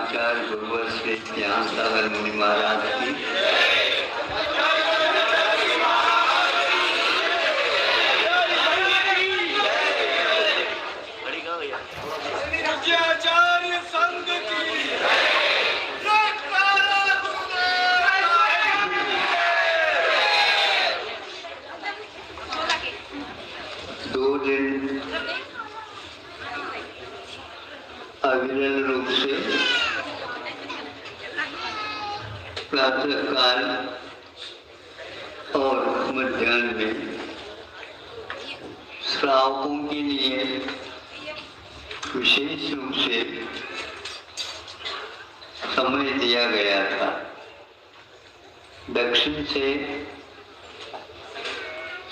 आचार्य गुरुवर श्री ज्ञान सागर मुनि महाराज की आचार्य संघ की 2 दिन अविरल रूप से प्रातः काल और मध्याह्न में श्रावकों के लिए विशेष रूप से समय दिया गया था। दक्षिण से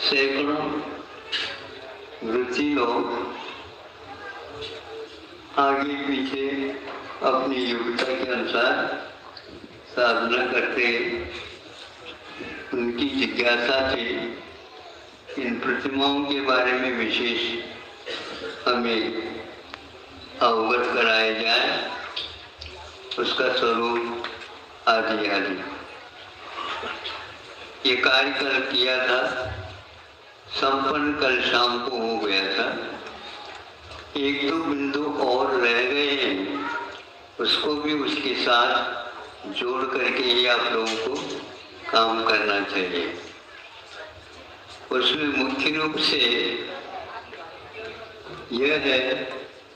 सैकड़ों वृत्ति लोग आगे पीछे अपनी योग्यता के अनुसार साधना करते, उनकी जिज्ञासा थी इन प्रतिमाओं के बारे में विशेष हमें अवगत कराया जाए, उसका स्वरूप आदि आदि। ये कार्य कल किया था, संपन्न कल शाम को हो गया था। 1-2 बिंदु और रह गए हैं, उसको भी उसके साथ जोड़ करके ही आप लोगों को काम करना चाहिए। उसमें मुख्य रूप से यह है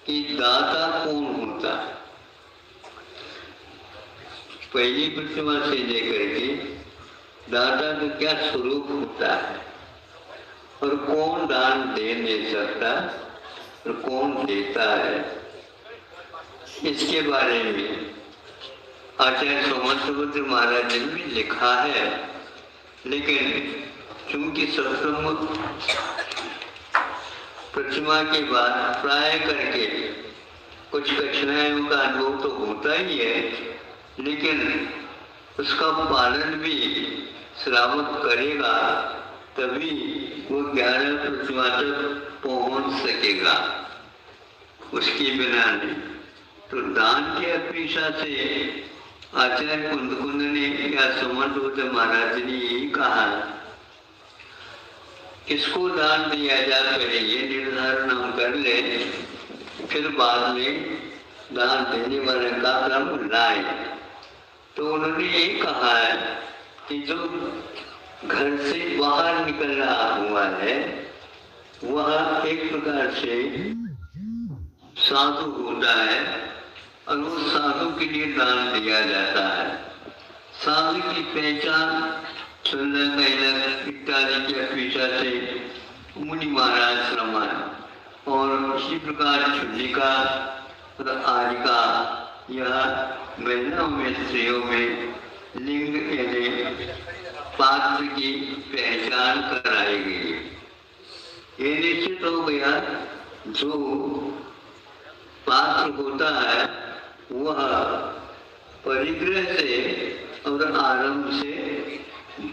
कि दाता कौन होता है। पहली प्रतिमा से लेकर के दाता का क्या स्वरूप होता है और कौन दान दे नहीं सकता और कौन देता है, इसके बारे में आचार्य सोमनाथ महाराज ने भी लिखा है। लेकिन चूंकि सप्तम प्रतिमा के बाद प्राय करके कुछ कठिनाइयों का अनुभव तो होता ही है, लेकिन उसका पालन भी श्रावक करेगा तभी वो 11 प्रतिमा तक पहुंच सकेगा, उसके बिना नहीं। तो दान की अपेक्षा से आचार्य कुंद ने या सोमनाथ महाराज ने यही कहा, किसको दान दिया जा, पहले ये निर्धारण हम कर ले, फिर बाद में दान देने वाले का क्रम लाए। तो उन्होंने ये कहा है कि जो घर से बाहर निकल रहा हुआ है वह एक प्रकार से साधु होता है और उस साधु के लिए दान दिया जाता है। साधु की पहचान सुंदर कैलक इत्यादि की अपेक्षा से मुनि महाराज श्रमण और इसी प्रकार चुल्लिका और आरिका, यह महिलाओं में स्त्रियों में लिंग यानी पात्र की पहचान कराई गई। ये निश्चित हो गया जो पात्र होता है वह परिग्रह से और आरंभ से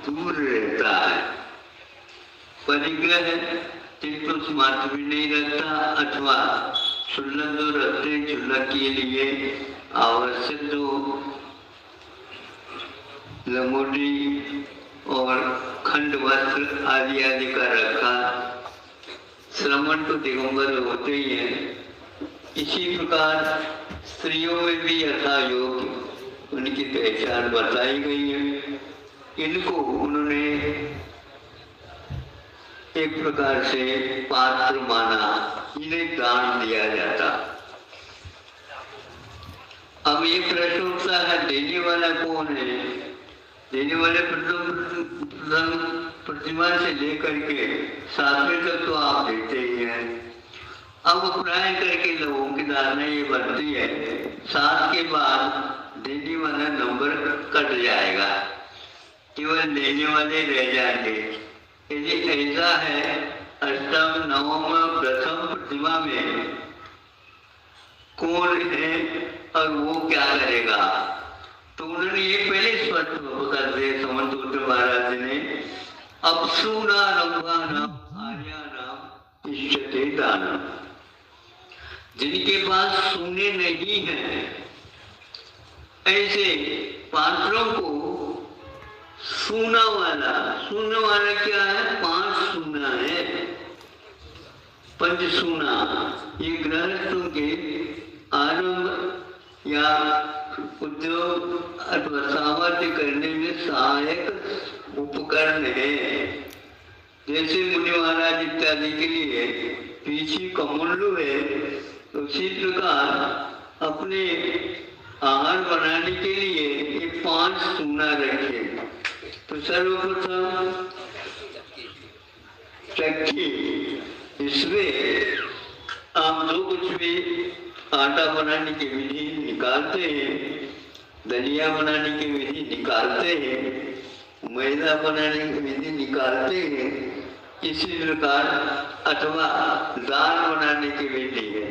दूर रहता है। परिग्रह चित्त मात्र भी नहीं रखता, अथवा शुल्लक जो रखते शुल्लक के लिए आवश्यक जो लंगोटी और खंड वस्त्र आदि आदि का रखा, श्रमण तो दिगंबर होते ही हैं। इसी प्रकार स्त्रियों में भी यथा योग्य उनकी पहचान बताई गई है। इनको उन्होंने एक प्रकार से पात्र माना, इन्हें दान दिया जाता। अब ये प्रश्न उठता है, देने वाला कौन है? देने वाले प्रतिमा से लेकर के सातवें तक तो आप देते ही हैं। अब प्राय करके लोगों की धारणा ये बनती है 7 के बाद देने वाला नंबर कट जाएगा, केवल लेने वाले रह जाएंगे। यदि ऐसा है, अष्टम नवम प्रथम प्रतिमा में कौन है और वो क्या करेगा, तो उन्होंने ये पहले स्पष्ट कर दिया सोमनाथ महाराज ने, अपसूनारंभानाम आर्यानाम इष्यते दानम। जिनके पास सोने नहीं है ऐसे पात्रों को सूना वाला क्या है? 5 सूना है, पंचसूना। ये गृहस्थों के आरंभ या उद्योग अथवा सामर्थ्य करने में सहायक उपकरण है। जैसे मुनि महाराज इत्यादि के लिए पीछी कमंडलू है, उसी प्रकार अपने आहार बनाने के लिए ये 5 सूना रखे। तो सर्वप्रथम चक्की, इसमें आप जो कुछ भी आटा बनाने की विधि निकालते हैं, दलिया बनाने की विधि निकालते हैं, मैदा बनाने की विधि निकालते हैं, इसी प्रकार अथवा दाल बनाने की विधि है।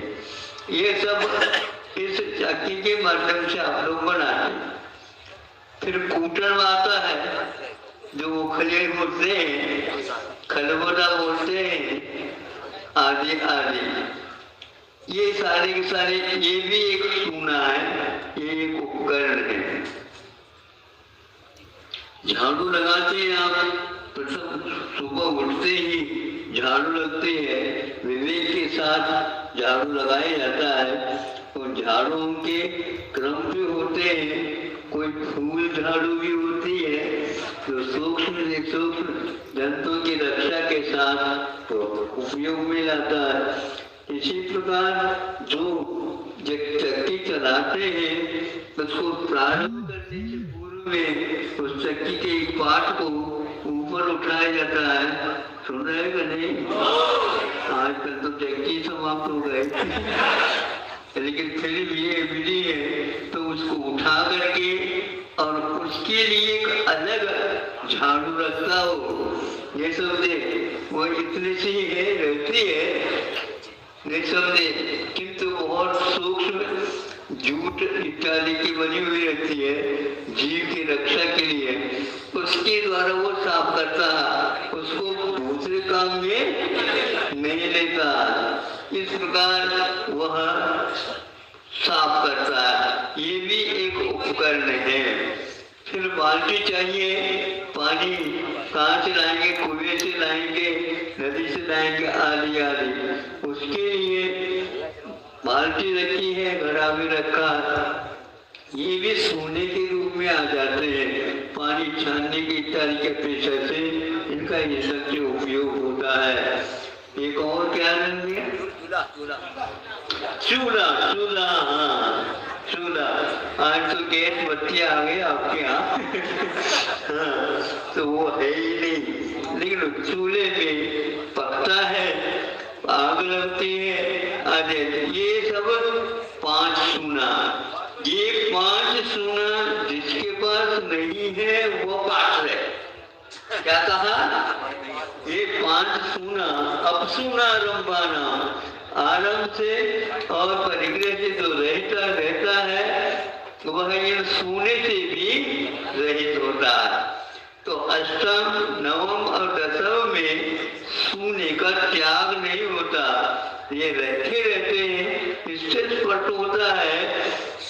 ये सब इस चक्की के माध्यम से आप लोग बनाते हैं। फिर कूटन आता है, जो उखले होते हैं, खलबोला बोलते हैं, आदि आदि। ये सारे के सारे ये भी एक सूना है, ये एक उपकरण है। झाड़ू लगाते हैं आप, सुबह उठते ही झाड़ू लगते हैं, विवेक के साथ झाड़ू लगाया जाता है। और झाड़ुओं के क्रम भी होते हैं, कोई फूल झाड़ू भी होती है जो सूक्ष्म से सूक्ष्म जंतुओं की रक्षा के साथ तो उपयोग में लाता है। इसी प्रकार जो चक्की चलाते हैं उसको प्रारंभ करने से पूर्व में उस चक्की के एक पार्ट को ऊपर उठाया जाता है। सुन रहे कि नहीं? आजकल तो चक्की समाप्त हो गए लेकिन फिर भी ये विधि है, तो उसको उठा करके और उसके लिए एक अलग झाड़ू रखता हो। ये समझे, वो इतने से ही है, रहती है, नहीं समझे, किंतु बहुत सूक्ष्म जूट इत्यादि की बनी हुई रहती है जीव की रक्षा के लिए। उसके द्वारा वो साफ करता है, उसको दूसरे काम में नहीं लेता। इस प्रकार वह साफ करता है। ये भी एक उपकरण है। फिर बाल्टी चाहिए, पानी कहाँ से लाएंगे? कुएं से लाएंगे, नदी से लाएंगे, आदि आदि। उसके लिए बाल्टी रखी है, घड़ा भी रखा। ये भी सोने के रूप में आ जाते हैं। पानी छानने के इत्यादि के पेशा से इनका ये सब से उपयोग होता है। एक और क्या लेंगे? चूल्हा। हाँ, चूल्हा। आज तो गैस बत्ती आ गई आपके यहाँ हाँ, तो वो है ही नहीं, लेकिन चूल्हे पे पकता है, आग लगती है, आदि। ये सब 5 सूना। ये 5 सूना जिसके पास नहीं है वो पात्र है। क्या कहा? ये 5 सूना अपसूना आरंभाना, आरंभ से और परिग्रह से जो रहता है वह ये सूने से भी रहित होता है। तो अष्टम, नवम और दसम में सूने का त्याग नहीं होता, ये रखे रहते हैं। इससे स्पष्ट होता है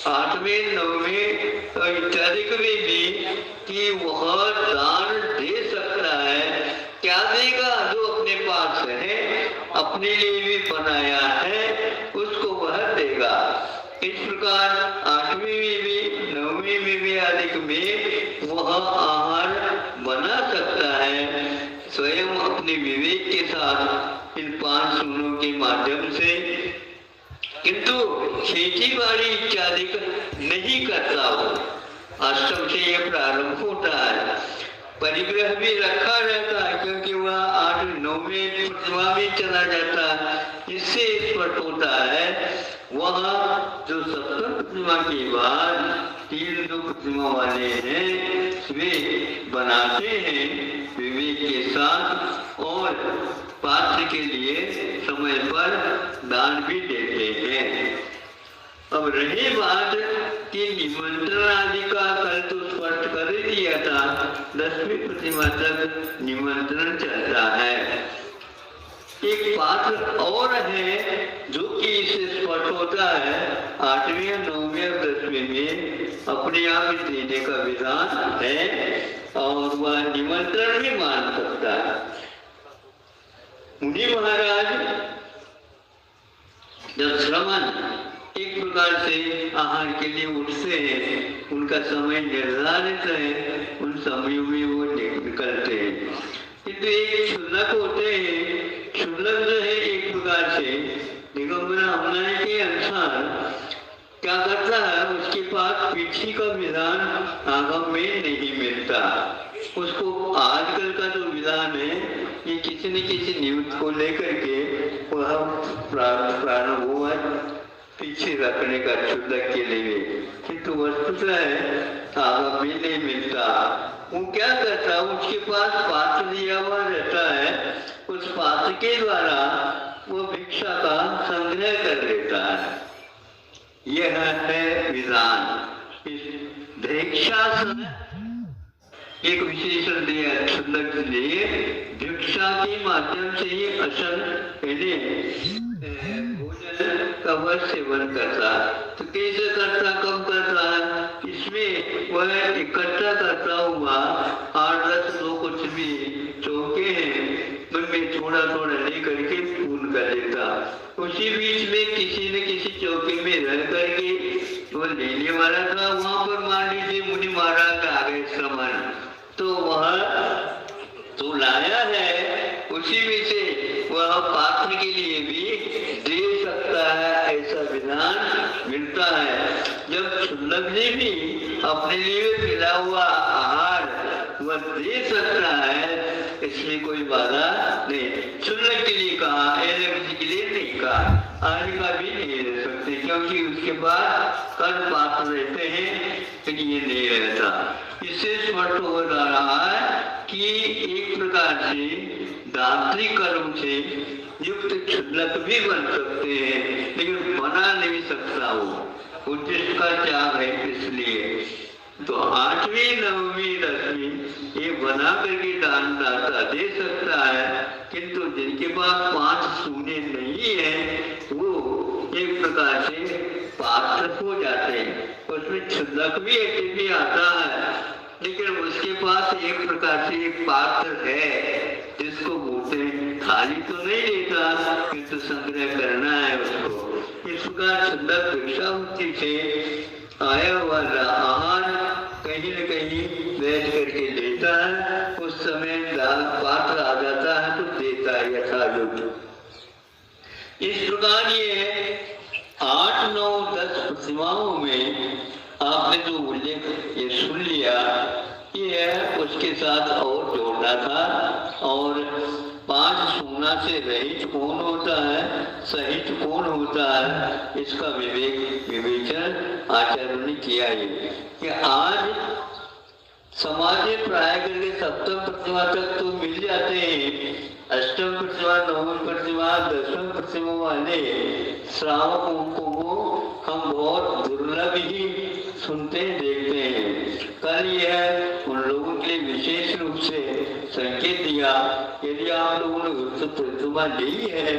8वें, 9वें और इत्यादि में भी कि वह दान दे सकता है। क्या देगा? जो अपने पास है, अपने लिए भी बनाया है, उसको वह देगा। इस प्रकार 8वें में भी, 9वें में भी आदि में वह आहार बना सकता है स्वयं अपने विवेक के साथ इन 5 सूनों के माध्यम से। किंतु खेती बाड़ी इत्यादि नहीं करता हो। अष्टम से यह प्रारंभ होता है। परिग्रह भी रखा रहता है क्योंकि वह 8, 9वें प्रतिमा में चला जाता है। इससे स्पष्ट होता है वह जो सप्तम प्रतिमा के बाद 3 जो प्रतिमा वाले हैं वे बनाते हैं विवेक के साथ और पात्र के लिए समय पर दान भी देते हैं। अब रही बात कि निमंत्रण आदि का, कल तो स्पष्ट कर ही दिया था, 10वीं प्रतिमा तक निमंत्रण चलता है। एक पात्र और है जो कि इससे स्पष्ट होता है 8वें, 9वें और 10वें तत्व में अपने आप देने का विधान है और वह निमंत्रण भी मान सकता है। मुनि महाराज जब श्रमण एक प्रकार से आहार के लिए उठते हैं, उनका समय निर्धारित है, उन समयों में वो निकलते हैं। किंतु एक क्षुल्लक होते हैं, क्षुल्लक जो है एक प्रकार से दिगंबर हमने के अनुसार क्या करता है, उसके पास पीछे का विधान आगम में नहीं मिलता। उसको आजकल का जो विधान है ये किसी न किसी नियुक्त को लेकर के वह प्रारंभ हुआ पीछे रखने का क्षुल्लक के लिए, किंतु वस्तुतः है आगम में नहीं मिलता। वो क्या करता है, उसके पास पात्र दिया हुआ रहता है, उस पात्र के द्वारा वो भिक्षा का संग्रह कर लेता है। यह है विधान। इस भिक्षासन एक विशेषण दिया क्षुल्लक के लिए, भिक्षा के माध्यम से ही असल भोजन का वह सेवन करता। तो कैसे करता, कब करता है, इसमें वह इकट्ठा करता हुआ 8-10 लोग कुछ भी चौके हैं उनमें थोड़ा थोड़ा ले करके पूर्ण कर देता। उसी बीच में किसी न किसी चौके में रह करके वो लेने वाला था, वहां पर मान लीजिए मुनि महाराज आ गए श्रमण, तो वह तो लाया है, उसी में से वह पात्र के लिए भी दे सकता है, ऐसा विधान मिलता है। जब क्षुल्लक ने भी अपने लिए मिला हुआ आहार वह दे सकता है, इसमें कोई बाधा नहीं। क्षुल्लक के लिए कहा, किसी के लिए नहीं कहा, आने का भी नहीं रह सकते, क्योंकि उसके पास कर्म पात्र रहते हैं, फिर ये नहीं रहता। इससे स्पष्ट हो रहा है कि एक प्रकार से दात्री कर्म से युक्त क्षुल्लक भी बन सकते हैं, लेकिन बना नहीं सकता वो उद्देश्य का त्याग है। इसलिए तो 8वीं 9वीं 10वीं ये बना करके दान दाता दे सकता है, किंतु जिनके पास 5 सूने नहीं है वो एक प्रकार से पात्र हो जाते हैं। उसमें क्षुल्लक भी ऐसे भी आता है, लेकिन उसके पास एक प्रकार से एक पात्र है जिसको बोलते हैं, खाली तो नहीं लेता किंतु संग्रह करना है उसको। इस प्रकार क्षुल्लक भिक्षावृत्ति से आया हुआ आहार कहीं न कहीं बैठ करके लेता है, उस समय पात्र आ जाता है तो देता है यथायोग्य। इस प्रकार ये 8, 9, 10 प्रतिमाओं में आपने जो उल्लेख ये सुन लिया, ये उसके साथ और जोड़ना था। और 5 सूना से रहित कौन होता है, सहित कौन होता है, इसका विवेचन आचार्य ने किया है कि आज समाज में प्राय करके 7वीं प्रतिमा तक तो मिल जाते हैं, 8वीं प्रतिमा, 9वीं प्रतिमा, 10वीं प्रतिमा वाले श्रावकों को हम बहुत दुर्लभ ही सुनते देखते हैं। कल यह उन लोगों के लिए विशेष रूप से संकेत दिया, यदि आप लोगों ने गुप्त प्रतिमा ली है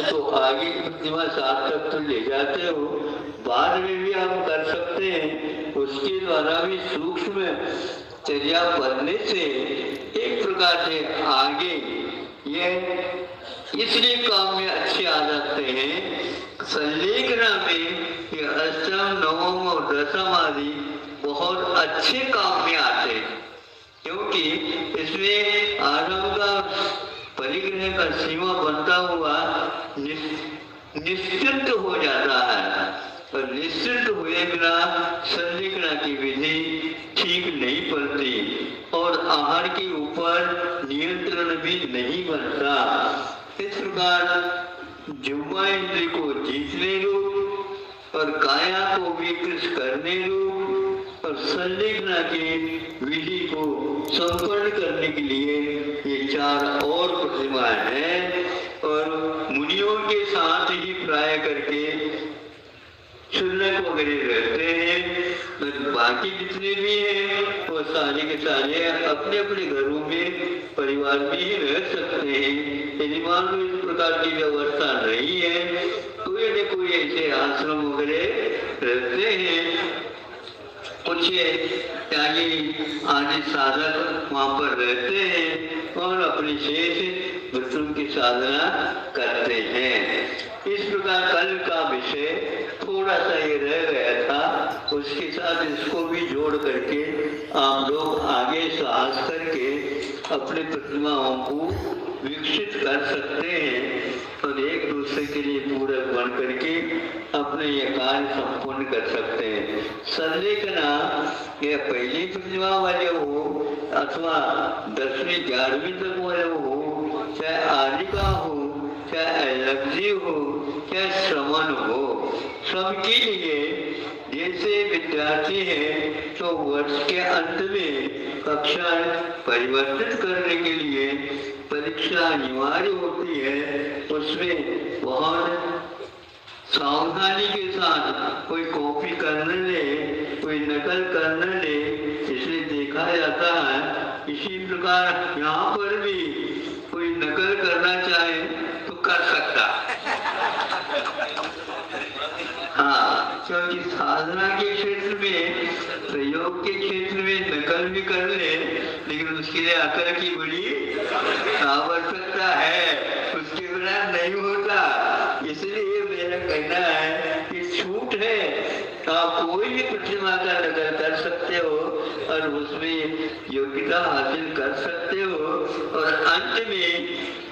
तो आगे की प्रतिमा 7 तक तो ले जाते हो, बाद में भी आप कर सकते हैं। उसके द्वारा भी सूक्ष्म चर्या पढ़ने से एक प्रकार से आगे ये इसलिए काम में अच्छे आ जाते हैं। संलेखना में 8वीं, 9वीं और 10वीं आदि बहुत अच्छे काम में आते हैं, क्योंकि इसमें आरंभ का परिग्रह का सीमा बनता हुआ निश्चित हो जाता है, और निश्चित हुए बिना संलेखना की विधि ठीक नहीं पड़ती और आहार के ऊपर नियंत्रण भी नहीं बनता। इस प्रकार जुम्मा इंद्रिय को जीतने रूप और काया को विकृत करने रूप और संलेखना की विधि को संपन्न करने के लिए ये 4 और प्रतिमाएं हैं, और मुनियों के साथ ही प्राय करके क्षुल्लक वगैरह रहते हैं। तो बाकी जितने भी हैं वो सारे के सारे अपने अपने घरों में परिवार में ही रह सकते हैं। यदि मान लो इस प्रकार की व्यवस्था नहीं है, कोई न कोई ऐसे आश्रम वगैरह रहते हैं पूछे त्यागी आदि साधक वहाँ पर रहते हैं और अपनी शेष वृत्तों की साधना करते हैं। इस प्रकार कल का विषय थोड़ा सा ये रह गया था, उसके साथ इसको भी जोड़ करके आप लोग आगे साहस करके अपने प्रतिमाओं को विकसित कर सकते हैं और एक दूसरे के लिए पूरक बन करके अपने ये कार्य संपूर्ण कर सकते हैं। संलेखना या पहली प्रतिमा वाले हो अथवा 10वीं 11वीं तक वाले हो, चाहे आदिका हो, चाहे अलगजी हो, चाहे श्रवण हो, सबके लिए जैसे विद्यार्थी है तो वर्ष के अंत में कक्षा परिवर्तित करने के लिए परीक्षा अनिवार्य होती है। उसमें बहुत सावधानी के साथ कोई कॉपी करने ले, कोई नकल करने ले, इसलिए देखा जाता है। इसी प्रकार यहाँ पर भी कोई नकल करना चाहे तो कर सकता। हाँ, क्योंकि साधना के क्षेत्र में, प्रयोग के क्षेत्र में नकल भी कर ले, लेकिन उसके लिए अकल की बड़ी आवश्यकता है, उसके बिना नहीं होता। इसलिए मेरा कहना है कि छूट है, आप कोई भी प्रतिमा का नकल कर सकते हो और उसमें योग्यता हासिल कर सकते हो और अंत में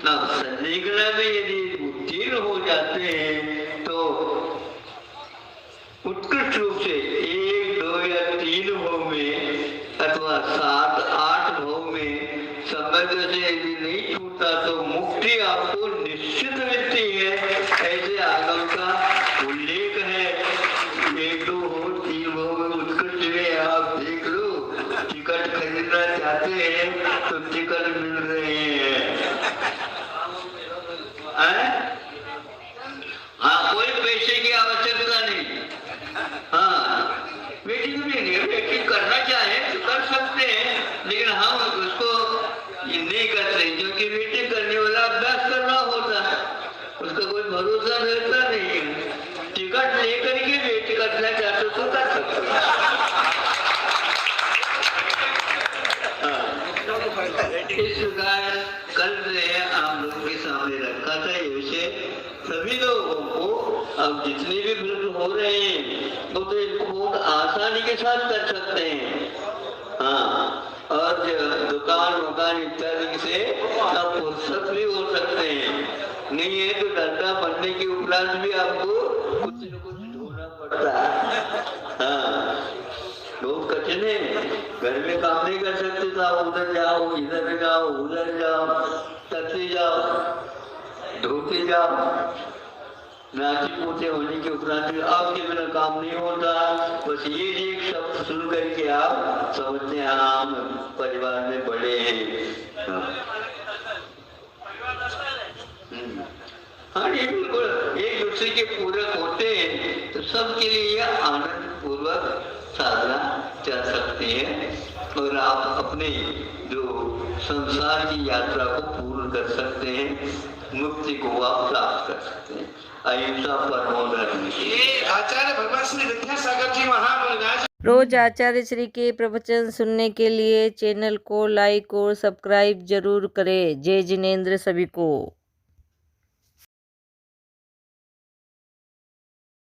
आप संलेखना में यदि उत्तीर्ण हो जाते हैं तो उत्कृष्ट रूप से 1, 2 या 3 भाव में अथवा 7, 8 भाव में संबंध से यदि नहीं छूटता तो मुक्ति आपको निश्चित मिलती है। ऐसे आगम का उल्लेख है। 1, 2 हो, 3 भाव में उत्कृष्ट है, आप देख लो। टिकट खरीदना चाहते हैं तो टिकट मिल रहे हैं। हाँ, कोई पैसे की आवश्यकता नहीं। हाँ, वेटिंग भी नहीं है, वेटिंग करना चाहे तो कर सकते हैं, लेकिन हम उसको ये नहीं करते क्योंकि वेटिंग करने वाला अभ्यास कर रहा होता है, उसका कोई भरोसा रहता नहीं है। टिकट लेकर के वेट करना चाहते तो कर सकते हैं। इस प्रकार कल जो आप लोगों के सामने रखा था ये विषय, सभी लोगों को अब जितने भी व्रत हो रहे हैं वो तो इनको बहुत आसानी के साथ कर सकते हैं। हाँ, और दुकान वकान इत्यादि से आप फुर्सत भी हो सकते हैं। नहीं है तो डंडा पढ़ने के उपरांत भी आपको कुछ न कुछ ढूंढना पड़ता है। हाँ, बहुत कठिन है, घर में काम नहीं कर सकते तो आप उधर जाओ, इधर जाओ, उधर जाओ, तकते जाओ, धोते जाओ। नाची पोते होने के उपरांत आपके बिना काम नहीं होता। बस ये एक शब्द सुन करके आप समझते हैं हम परिवार में बड़े हैं। हाँ, ये बिल्कुल एक दूसरे के पूरक होते हैं तो सबके लिए यह आनंद पूर्वक साधना चल सकती है और आप अपने जो संसार की यात्रा को पूर्ण कर सकते हैं, मुक्ति को आप प्राप्त कर सकते हैं। अहिंसा परमो धर्म। ये आचार्य भगवान श्री विद्यासागर जी महाराज रोज आचार्य श्री के प्रवचन सुनने के लिए चैनल को लाइक और सब्सक्राइब जरूर करें। जय जिनेंद्र सभी को।